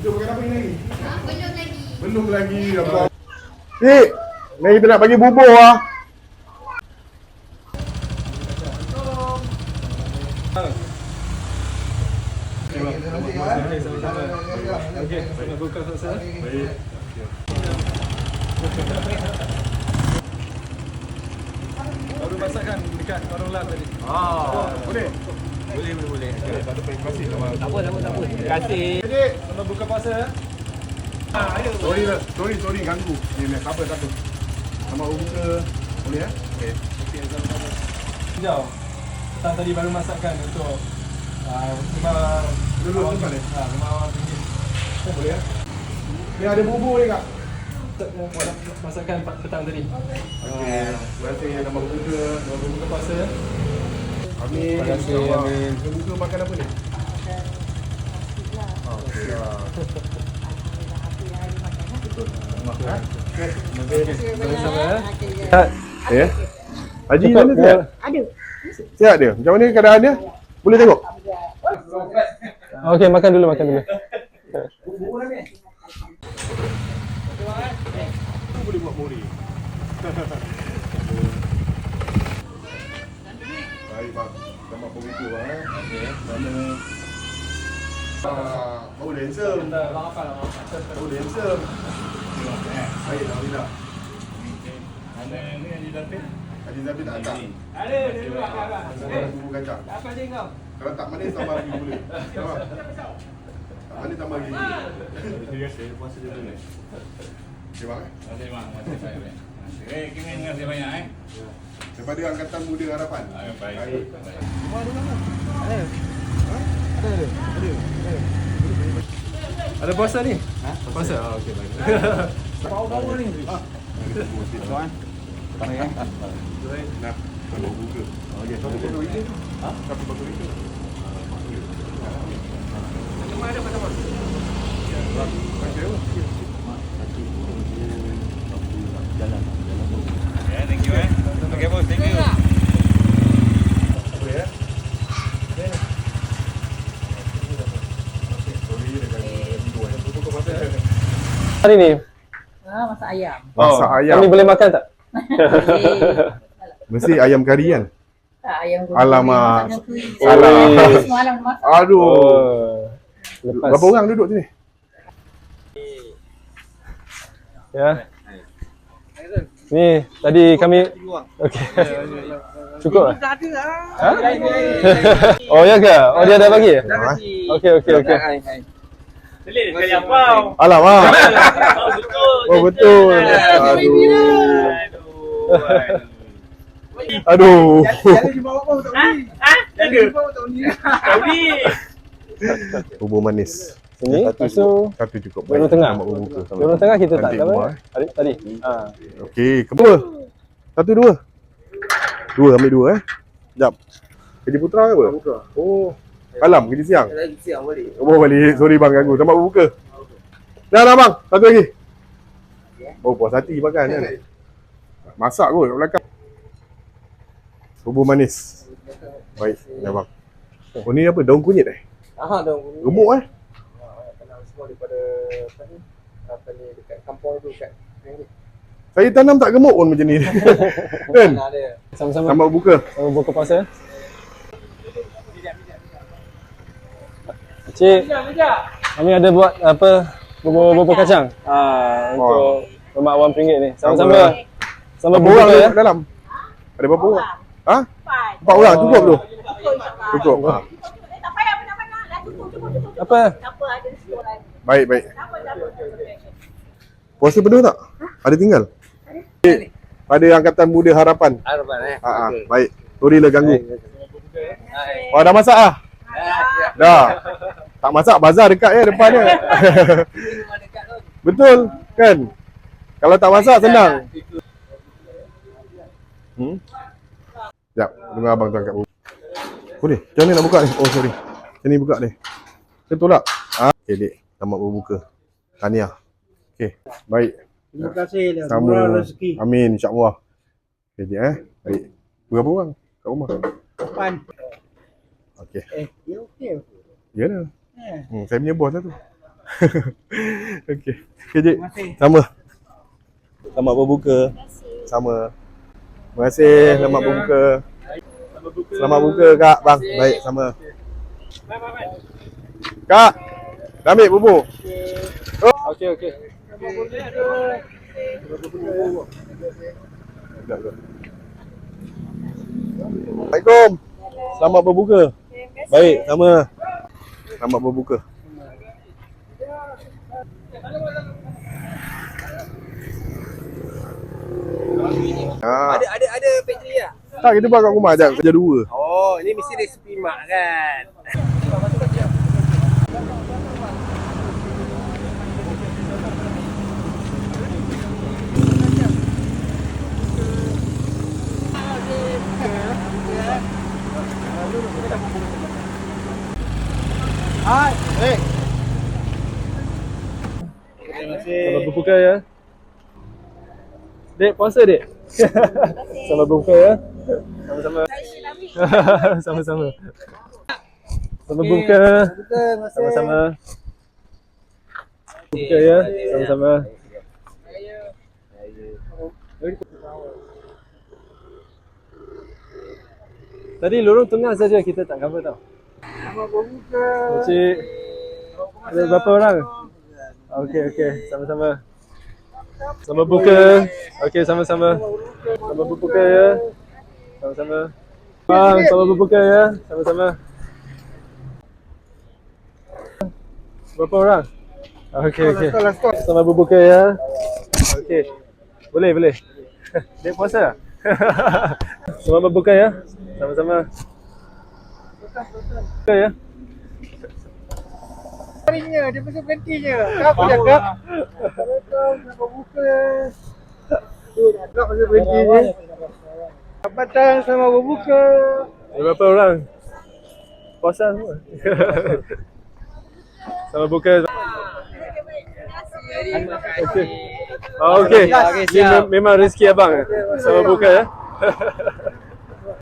Untuk makan apa ni lagi? Belum lagi. Belum lagi. Abang. Cik, ni kita nak bagi bubur lah. Okey, nak buka selesai. Baik. Baru masakkan dekat warung Lam tadi. Boleh? Boleh. Terima kasih. Tak apa. Terima kasih. Cik, Selamat buka puasa. sorry ganggu. Ni, sabar. Sama buka. Boleh ya? Okey. Hijau. Petang tadi baru masakkan untuk rumah Duduk tempat ni? rumah awak tinggi. Boleh ya? Ni ada bubur ni kak. Masakkan petang tadi. Okey. Terima kasih nama buka. Baru buka puasa. Amin. Terima kasih, amin. Buka makan apa ni? Okey lah. Sama-sama. Ya. Haji mana sihat? Ada. Sihat dia? Macam mana keadaan dia? Boleh tengok? Okey, makan dulu. Boleh buat mori. Baik bang. Sama pemikir bang Okey. Mana oh handsome. Oh handsome. Baik, alhamdulillah. Mana ni Haji Datin? Haji Zabit tak datang. Ada, dia dulu abang. Bubur kacang. Apa dia kau? Kalau tak manis tambah lagi boleh. Faham? Tak manis tambah lagi. Terima kasih, puasa dia dulu. Okey bang. Terima kasih banyak. Kimin terima kasih banyak Daripada Angkatan Muda Harapan. Baik. Ada puasa ni? Puasa. Okey, baik. Bau-bau ni. Tuan. Nak kalau buka. Okey, satu botol ini. Satu botol ini. Cuma ada pada mana? Thank you Okay bos, thank you. Boleh ya? Sorry dengan dua ya. Buka masa. Hari ni Masak ayam. Masak ayam. kami boleh makan tak? Mesti ayam kari kan? Tak, ayam goreng. Alamak. Salah. Semalam masak. Aduh. Lepas. Berapa orang duduk sini? Ya. Ni tadi kami okey. Cukup lah. Tak ada lah. Ha? Oh ya ke? Oh dia dah bagi? Okey. Selit sekali apa? Alamak. Oh betul. Oh betul. Aduh. Ada jumpa apa tak ni? Ada. Tak ni. Bubur manis. Sini, lepas tu Satu cukup. Dorong tengah. Selamat berbuka. Dorong tengah kita tak Cantik apa? rumah, Tadi. Okey, kedua. Satu dua. Dua ambil dua Sekejap. Kerja Putra ke apa? Putra. Oh. Malam kerja siang. Lagi siang balik. Oh balik. Sorry bang ganggu. Selamat berbuka. Dah bang. Satu lagi. Oh puas hati makan kan. Masak kot kat belakang. Bubur manis. Baik. Ya bang. Oh ni apa? Daun kunyit Daun. Gemuk Kenal semua daripada apa ni dekat kampung tu kat Saya tanam tak gemuk pun macam ni. Kan? ada. Sama-sama. Selamat berbuka. Sama buka puasa. Cik, kami ada buat apa? Bubur kacang. Untuk rumah awam RM1 ni. Sama-sama. Sama Berapa orang buka ya. ada dalam? Ada berapa orang? Ha? Empat. 4 orang cukup tu? Cukup. Tak payah banyak-banyak lah. Cukup. Apa? Tak apa, ada 10 orang. Baik. Tak apa. Puasa penuh tak? Ada tinggal? Pada Angkatan Muda Harapan. Harapan Baik. Sorry lah ganggu. Oh dah masak ah? Dah. Tak masak bazar dekat ya depan dia. Betul kan? Kalau tak masak senang. Sekejap, dengar abang tu angkat bubur. Boleh? Macam mana nak buka ni? Oh sorry. Macam ni buka ni. Kita tolak. Okay dek, selamat berbuka. Tahniah. Okay, baik. Terima kasih dah. Sama. Murah rezeki. Amin insya-Allah. Okay dek Baik. Berapa orang kat rumah? 8. Okey. Ya okey. Ya lah. Saya punya bos lah tu. Okey. Okey, Cik. Sama. Selamat berbuka. Sama. Terima kasih. Selamat berbuka. Selamat buka, Kak. Bang, baik. Sama. Kak, dah ambil bubur? Okey, okey. Assalamualaikum. Selamat berbuka. Baik, sama. Selamat berbuka. Ada factory tak? Tak, kita buat kat rumah je. Kerja dua. Oh, ini mesti resipi mak kan. Selamat berbuka ya. Dek, puasa dek? Selamat berbuka ya. Sama-sama. Sama-sama. Selamat berbuka. Sama-sama. Berbuka ya. Sama-sama. Tadi lorong tengah saja kita tak cover tau. Selamat berbuka. Cik. Ada berapa orang? Okey, okey. Sama-sama. Selamat buka. Okey, sama-sama. Selamat berbuka ya. Sama-sama. Bang, selamat berbuka ya. Sama-sama. Berapa orang? Okey, okey. Selamat berbuka ya. Okey. Boleh, boleh. Dek puasa? Selamat berbuka ya. Sama-sama. Buka ya. Harinya, dia pasal gantinya. Kak, boleh kak? Assalamualaikum, selamat berbuka. Kak pasal gantinya. Selamat datang, selamat berbuka. Ada berapa orang? Puasa semua. Selamat buka. Okey. Oh, okey. Ini memang rezeki abang. Selamat buka ya.